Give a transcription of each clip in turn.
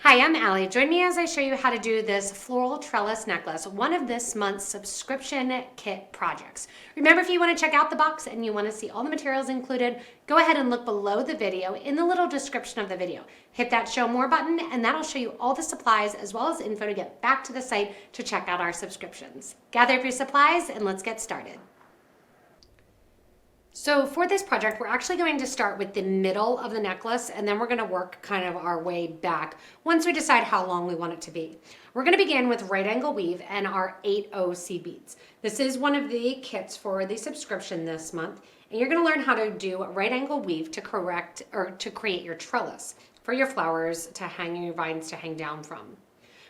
Hi, I'm Allie. Join me as I show you how to do this Floral Trellis Necklace, one of this month's subscription kit projects. Remember, if you want to check out the box and you want to see all the materials included, go ahead and look below the video in the little description of the video. Hit that Show More button and that'll show you all the supplies as well as info to get back to the site to check out our subscriptions. Gather up your supplies and let's get started. So for this project, we're actually going to start with the middle of the necklace and then we're going to work kind of our way back once we decide how long we want it to be. We're going to begin with right angle weave and our 8 seed beads. This is one of the kits for the subscription this month, and you're going to learn how to do right angle weave to create your trellis for your flowers to hang, your vines to hang down from.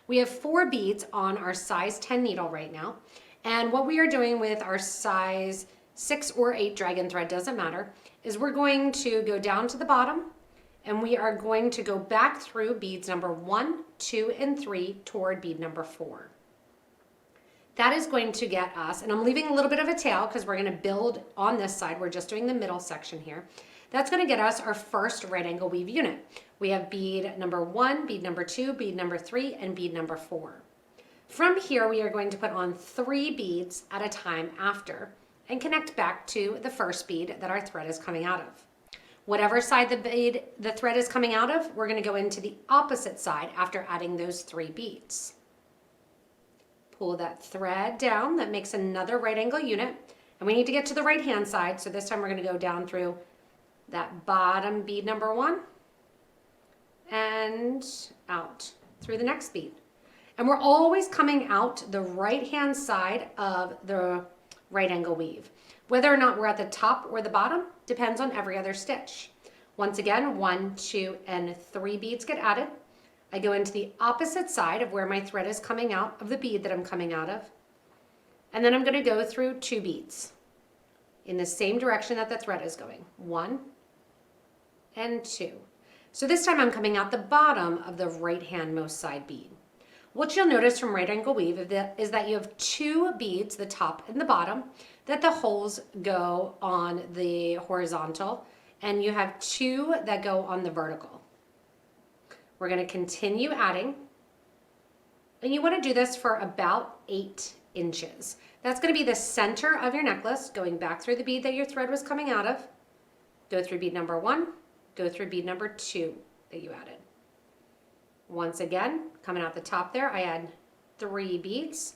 We have 4 beads on our size 10 needle right now, and what we are doing with our size 6 or 8 dragon thread, doesn't matter, is we're going to go down to the bottom and we are going to go back through beads number 1, 2, and 3 toward bead number 4. That is going to get us, and I'm leaving a little bit of a tail because we're going to build on this side. We're just doing the middle section here. That's going to get us our first right angle weave unit. We have bead number 1, bead number 2, bead number 3, and bead number 4. From here, we are going to put on 3 beads at a time after, and connect back to the first bead that our thread is coming out of. Whatever side the thread is coming out of, we're going to go into the opposite side after adding those 3 beads. Pull that thread down, that makes another right angle unit, and we need to get to the right hand side, so this time we're going to go down through that bottom bead number 1 and out through the next bead. And we're always coming out the right hand side of the right angle weave. Whether or not we're at the top or the bottom depends on every other stitch. Once again, 1, 2, and 3 beads get added. I go into the opposite side of where my thread is coming out of the bead that I'm coming out of. And then I'm going to go through 2 beads in the same direction that the thread is going. 1 and 2. So this time I'm coming out the bottom of the right hand most side bead. What you'll notice from right angle weave is that you have 2 beads, the top and the bottom, that the holes go on the horizontal, and you have 2 that go on the vertical. We're going to continue adding, and you want to do this for about 8 inches. That's going to be the center of your necklace, going back through the bead that your thread was coming out of, go through bead number 1, go through bead number 2 that you added. Once again, coming out the top there, I add 3 beads,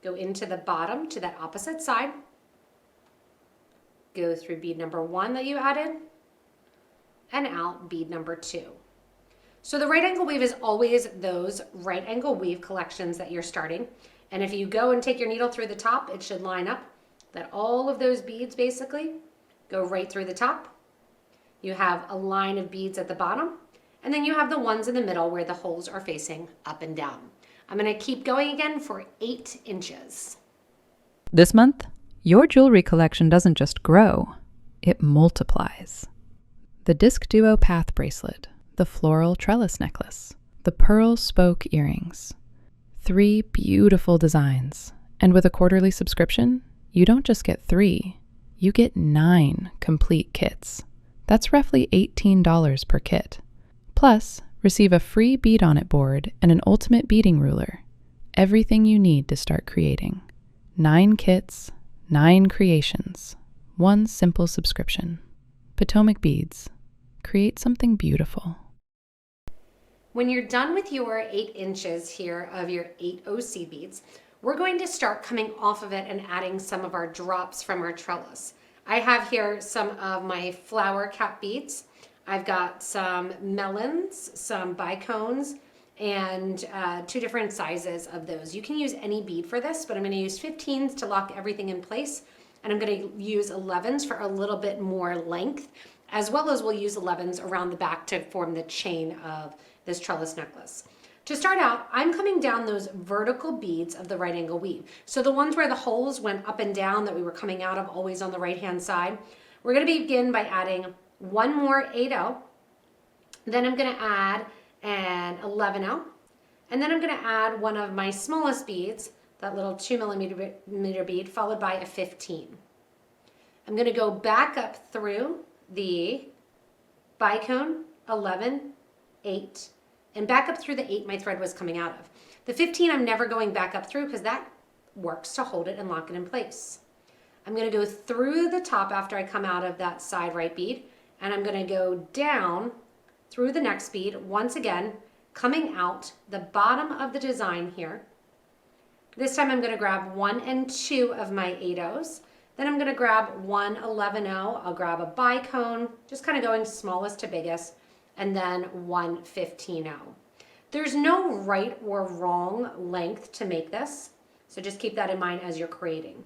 go into the bottom to that opposite side, go through bead number 1 that you added, and out bead number 2. So the right angle weave is always those right angle weave collections that you're starting. And if you go and take your needle through the top, it should line up that all of those beads basically go right through the top. You have a line of beads at the bottom, and then you have the ones in the middle where the holes are facing up and down. I'm going to keep going again for 8 inches. This month, your jewelry collection doesn't just grow, it multiplies. The Disc Duo Path Bracelet, the Floral Trellis Necklace, the Pearl Spoke Earrings. 3 beautiful designs. And with a quarterly subscription, you don't just get 3, you get 9 complete kits. That's roughly $18 per kit. Plus, receive a free bead on it board and an ultimate beading ruler. Everything you need to start creating. 9 kits, 9 creations, 1 simple subscription. PotomacBeads. Create something beautiful. When you're done with your 8 inches here of your 8 seed beads, we're going to start coming off of it and adding some of our drops from our trellis. I have here some of my flower cap beads. I've got some melons, some bicones, and 2 different sizes of those. You can use any bead for this, but I'm going to use 15s to lock everything in place, and I'm going to use 11s for a little bit more length, as well as we'll use 11s around the back to form the chain of this trellis necklace. To start out, I'm coming down those vertical beads of the right angle weave. So the ones where the holes went up and down that we were coming out of, always on the right hand side, we're going to begin by adding 1 more 8-0, then I'm going to add an 11-0, and then I'm going to add one of my smallest beads, that little 2 millimeter bead, followed by a 15. I'm going to go back up through the bicone, 11, 8, and back up through the 8 my thread was coming out of. The 15 I'm never going back up through because that works to hold it and lock it in place. I'm going to go through the top after I come out of that side right bead, and I'm going to go down through the next bead once again, coming out the bottom of the design here. This time I'm going to grab 1 and 2 of my 8/0s. Then I'm going to grab 1 11/0. I'll grab a bicone, just kind of going smallest to biggest, and then 1 15/0. There's no right or wrong length to make this, so just keep that in mind as you're creating.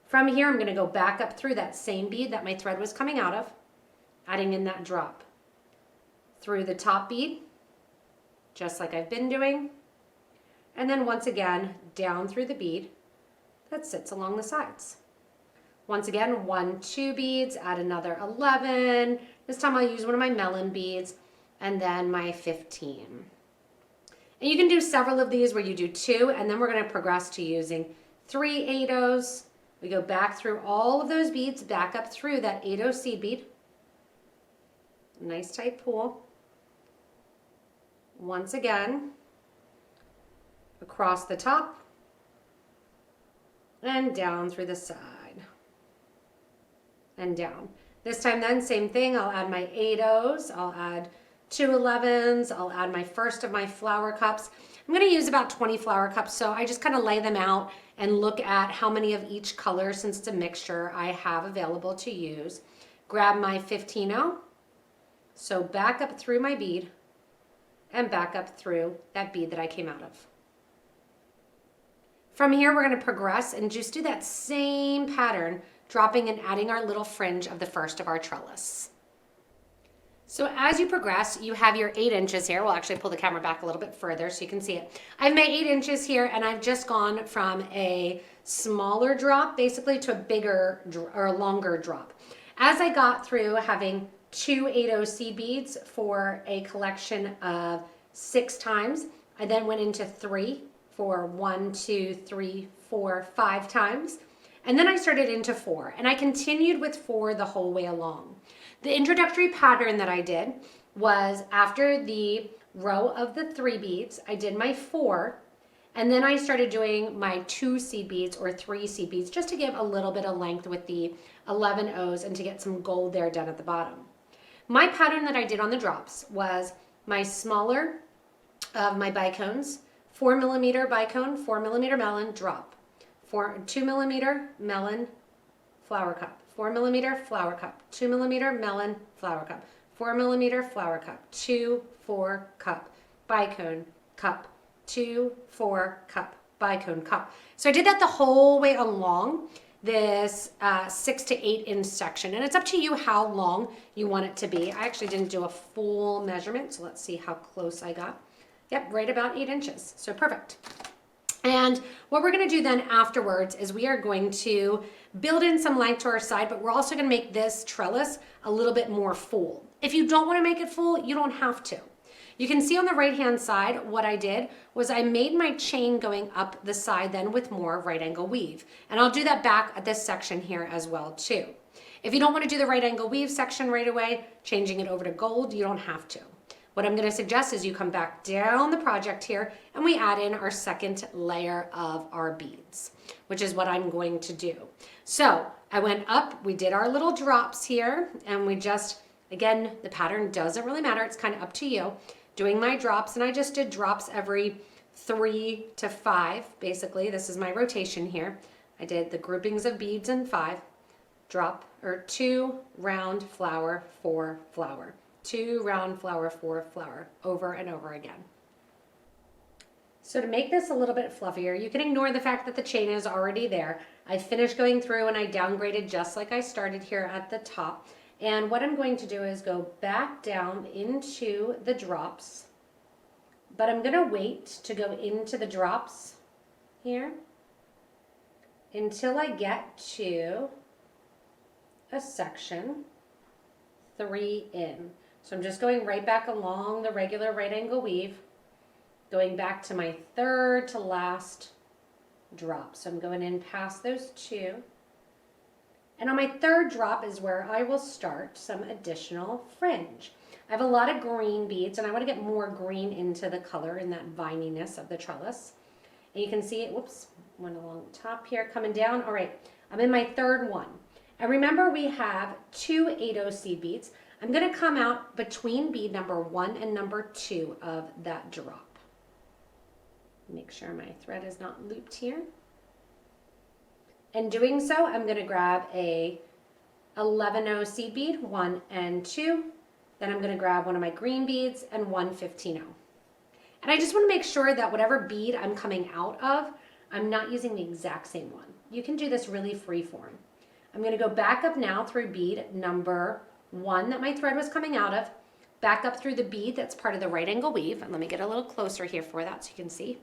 From here, I'm going to go back up through that same bead that my thread was coming out of, adding in that drop. Through the top bead, just like I've been doing, and then once again, down through the bead that sits along the sides. Once again, 1 2 beads, add another 11. This time I'll use one of my melon beads, and then my 15. And you can do several of these where you do 2, and then we're going to progress to using 3 8/0s. We go back through all of those beads, back up through that 8/0 seed bead. Nice tight pull. Once again, across the top and down through the side and down. This time then, same thing, I'll add my 8/0s, I'll add 2 11s, I'll add my first of my flower cups. I'm going to use about 20 flower cups, so I just kind of lay them out and look at how many of each color, since it's a mixture, I have available to use. Grab my 15/0, so back up through my bead and back up through that bead that I came out of. From here, we're going to progress and just do that same pattern, dropping and adding our little fringe of the first of our trellis. So as you progress, you have your 8 inches here. We'll actually pull the camera back a little bit further so you can see it. I have my 8 inches here, and I've just gone from a smaller drop basically to a bigger or a longer drop. As I got through having 2 8/0 seed beads for a collection of 6 times, I then went into 3 for 1 2 3 4 5 times. And then I started into 4, and I continued with 4 the whole way along. The introductory pattern that I did was after the row of the 3 beads, I did my 4, and then I started doing my 2 seed beads or 3 seed beads just to give a little bit of length with the 11/0s and to get some gold there done at the bottom. My pattern that I did on the drops was my smaller of my bicones, 4 millimeter bicone, 4 millimeter melon, drop. 2 millimeter melon, flower cup, 4 millimeter flower cup, 2 millimeter melon, flower cup, 4 millimeter flower cup, 2 4 cup, bicone, cup, 2 4 cup, bicone, cup. So I did that the whole way along this 6 to 8 inch section, and it's up to you how long you want it to be. I actually didn't do a full measurement, so let's see how close I got. Yep, right about 8 inches, so perfect. And what we're going to do then afterwards is we are going to build in some length to our side, but we're also going to make this trellis a little bit more full. If you don't want to make it full, you don't have to. You can see on the right hand side what I did was I made my chain going up the side then with more right angle weave. And I'll do that back at this section here as well too. If you don't want to do the right angle weave section right away, changing it over to gold, you don't have to. What I'm going to suggest is you come back down the project here and we add in our second layer of our beads, which is what I'm going to do. So I went up, we did our little drops here, and we just, again, the pattern doesn't really matter. It's kind of up to you. Doing my drops, and I just did drops every 3 to 5. Basically, this is my rotation here. I did the groupings of beads in 5, drop, or 2 round flower, 4 flower. 2 round flower, 4 flower, over and over again. So to make this a little bit fluffier, you can ignore the fact that the chain is already there. I finished going through and I downgraded just like I started here at the top. And what I'm going to do is go back down into the drops, but I'm going to wait to go into the drops here until I get to a section 3 in. So I'm just going right back along the regular right angle weave, going back to my 3rd to last drop. So I'm going in past those 2. And on my 3rd drop is where I will start some additional fringe. I have a lot of green beads and I want to get more green into the color and that vininess of the trellis. And you can see it, whoops, went along the top here, coming down. All right, I'm in my third one. And remember we have 2 8/0 seed beads. I'm gonna come out between bead number 1 and number 2 of that drop. Make sure my thread is not looped here. In doing so, I'm gonna grab a 11/0 seed bead, 1 and 2. Then I'm gonna grab one of my green beads and one 15/0. And I just wanna make sure that whatever bead I'm coming out of, I'm not using the exact same one. You can do this really free form. I'm gonna go back up now through bead number 1 that my thread was coming out of, back up through the bead that's part of the right angle weave, and let me get a little closer here for that so you can see.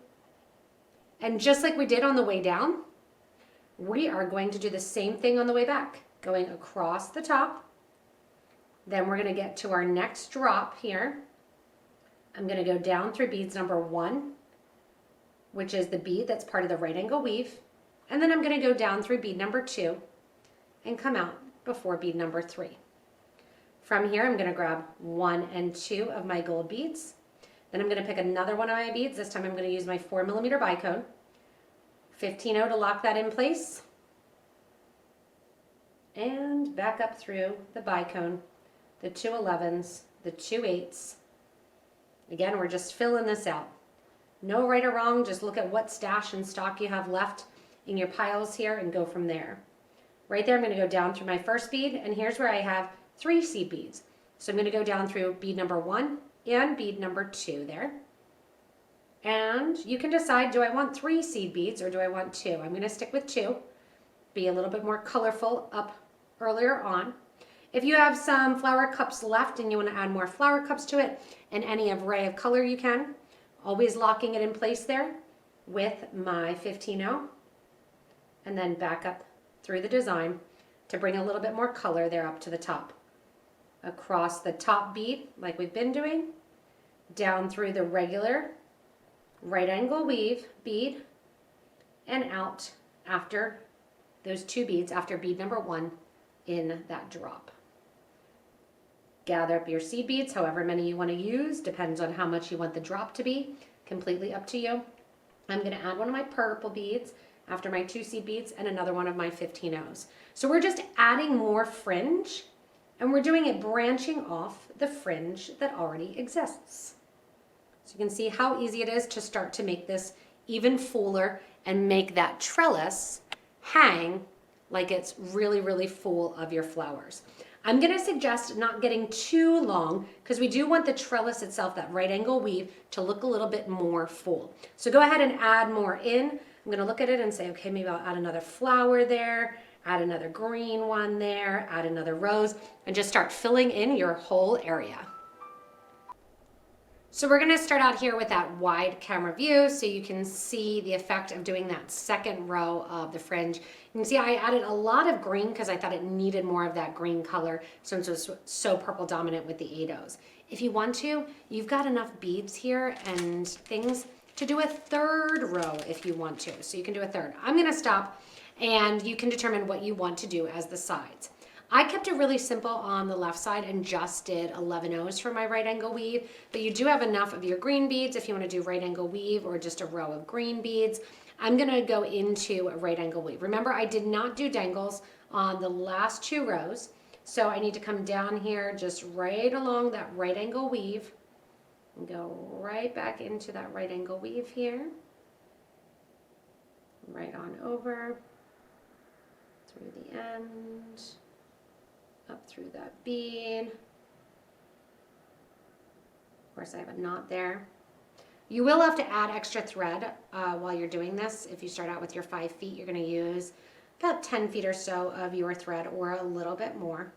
And just like we did on the way down, we are going to do the same thing on the way back, going across the top. Then we're gonna get to our next drop here. I'm gonna go down through beads number 1, which is the bead that's part of the right angle weave. And then I'm gonna go down through bead number 2 and come out before bead number 3. From here, I'm gonna grab 1 and 2 of my gold beads. Then I'm gonna pick another one of my beads. This time I'm gonna use my 4mm bicone. 15/0 to lock that in place. And back up through the bicone, the 2 11s, the 2 8s. Again, we're just filling this out. No right or wrong, just look at what stash and stock you have left in your piles here and go from there. Right there, I'm gonna go down through my first bead, and here's where I have 3 seed beads. So I'm gonna go down through bead number 1 and bead number 2 there. And you can decide, do I want 3 seed beads or do I want 2? I'm gonna stick with 2, be a little bit more colorful up earlier on. If you have some flower cups left and you wanna add more flower cups to it in any array of color you can, always locking it in place there with my 15/0 and then back up through the design to bring a little bit more color there up to the top. Across the top bead, like we've been doing, down through the regular right angle weave bead, and out after those 2 beads, after bead number 1 in that drop. Gather up your seed beads, however many you want to use, depends on how much you want the drop to be, completely up to you. I'm going to add one of my purple beads after my 2 seed beads and another one of my 15/0s. So we're just adding more fringe, and we're doing it branching off the fringe that already exists. So you can see how easy it is to start to make this even fuller and make that trellis hang like it's really, really full of your flowers. I'm gonna suggest not getting too long because we do want the trellis itself, that right angle weave, to look a little bit more full. So go ahead and add more in. I'm gonna look at it and say, okay, maybe I'll add another flower there, add another green one there, add another rose, and just start filling in your whole area. So we're gonna start out here with that wide camera view so you can see the effect of doing that second row of the fringe. You can see I added a lot of green because I thought it needed more of that green color since it was so purple dominant with the 8/0s. If you want to, you've got enough beads here and things to do a third row if you want to. So you can do a third. I'm gonna stop and you can determine what you want to do as the sides. I kept it really simple on the left side and just did 11/0s for my right angle weave, but you do have enough of your green beads if you want to do right angle weave or just a row of green beads. I'm going to go into a right angle weave. Remember, I did not do dangles on the last 2 rows, so I need to come down here just right along that right angle weave and go right back into that right angle weave here, right on over through the end, up through that bead. Of course, I have a knot there. You will have to add extra thread while you're doing this. If you start out with your 5 feet, you're going to use about 10 feet or so of your thread or a little bit more.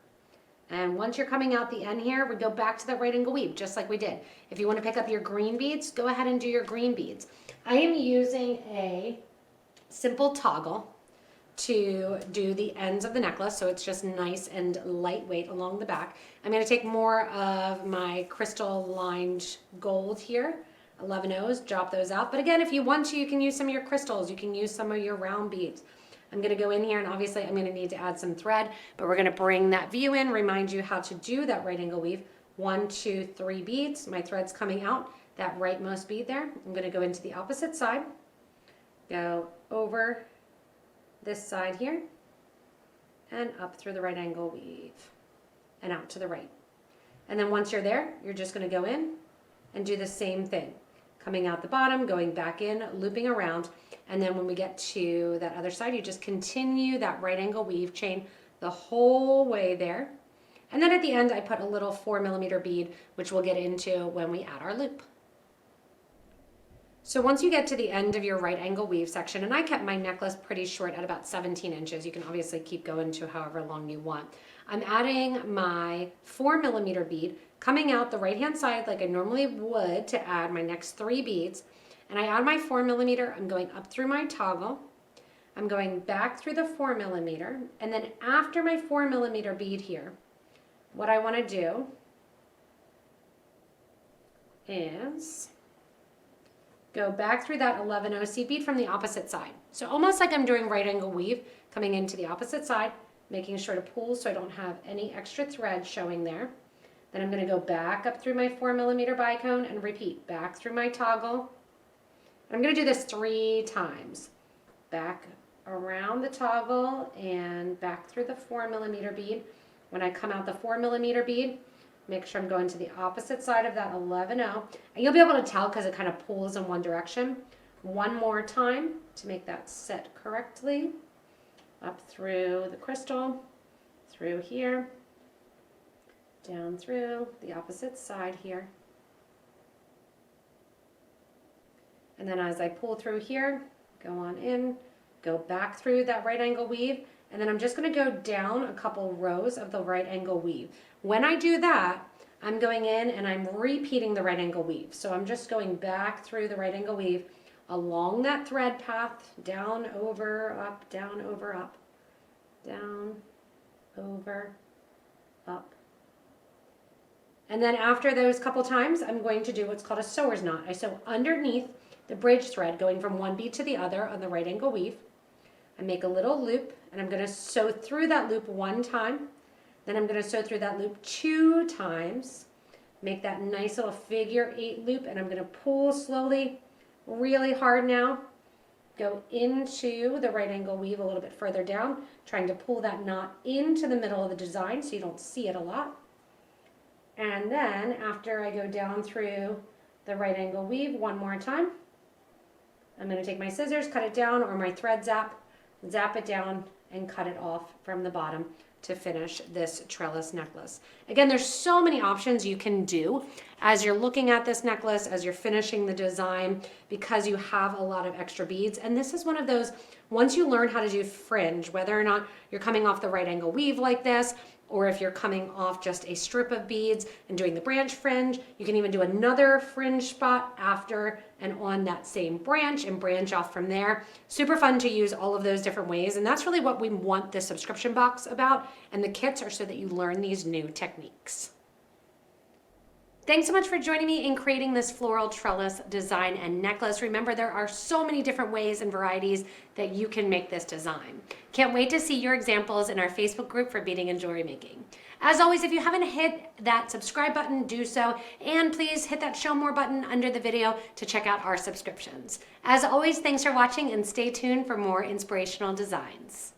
And once you're coming out the end here, we go back to that right angle weave, just like we did. If you want to pick up your green beads, go ahead and do your green beads. I am using a simple toggle to do the ends of the necklace, so it's just nice and lightweight along the back. I'm going to take more of my crystal lined gold here, 11/0s, drop those out. But again, if you want to, you can use some of your crystals, you can use some of your round beads. I'm going to go in here and obviously I'm going to need to add some thread, but we're going to bring that view in, remind you how to do that right angle weave 1, 2, 3 beads. My thread's coming out, that rightmost bead there. I'm going to go into the opposite side, go over this side here, and up through the right angle weave, and out to the right. And then once you're there, you're just going to go in and do the same thing. Coming out the bottom, going back in, looping around, and then when we get to that other side, you just continue that right angle weave chain the whole way there. And then at the end, I put a little 4mm bead, which we'll get into when we add our loop. So once you get to the end of your right angle weave section, and I kept my necklace pretty short at about 17 inches. You can obviously keep going to however long you want. I'm adding my 4mm bead, coming out the right-hand side like I normally would to add my next 3 beads. And I add my 4mm, I'm going up through my toggle. I'm going back through the 4mm, and then after my 4mm bead here, what I want to do is go back through that 11 OC bead from the opposite side. So almost like I'm doing right angle weave, coming into the opposite side, making sure to pull so I don't have any extra thread showing there. Then I'm going to go back up through my 4mm bicone and repeat back through my toggle. I'm going to do this 3 times. Back around the toggle and back through the 4mm bead. When I come out the 4mm bead, make sure I'm going to the opposite side of that 11-0. And you'll be able to tell because it kind of pulls in one direction. One more time to make that set correctly. Up through the crystal, through here, down through the opposite side here. And then as I pull through here, go on in, go back through that right angle weave, and then I'm just going to go down a couple rows of the right angle weave. When I do that, I'm going in and I'm repeating the right angle weave. So I'm just going back through the right angle weave along that thread path, down, over, up, down, over, up, down, over, up. And then after those couple times, I'm going to do what's called a sewer's knot. I sew underneath the bridge thread going from one bead to the other on the right angle weave. I make a little loop and I'm going to sew through that loop 1 time. Then I'm going to sew through that loop 2 times. Make that nice little figure 8 loop, and I'm going to pull slowly, really hard now. Go into the right angle weave a little bit further down, trying to pull that knot into the middle of the design so you don't see it a lot. And then after I go down through the right angle weave 1 more time, I'm going to take my scissors, cut it down, or my thread zap it down and cut it off from the bottom to finish this trellis necklace. Again, there's so many options you can do as you're looking at this necklace, as you're finishing the design, because you have a lot of extra beads. And this is one of those, once you learn how to do fringe, whether or not you're coming off the right angle weave like this, or if you're coming off just a strip of beads and doing the branch fringe, you can even do another fringe spot after and on that same branch and branch off from there. Super fun to use all of those different ways. And that's really what we want this subscription box about. And the kits are so that you learn these new techniques. Thanks so much for joining me in creating this floral trellis design and necklace. Remember, there are so many different ways and varieties that you can make this design. Can't wait to see your examples in our Facebook group for beading and jewelry making. As always, if you haven't hit that subscribe button, do so. And please hit that show more button under the video to check out our subscriptions. As always, thanks for watching and stay tuned for more inspirational designs.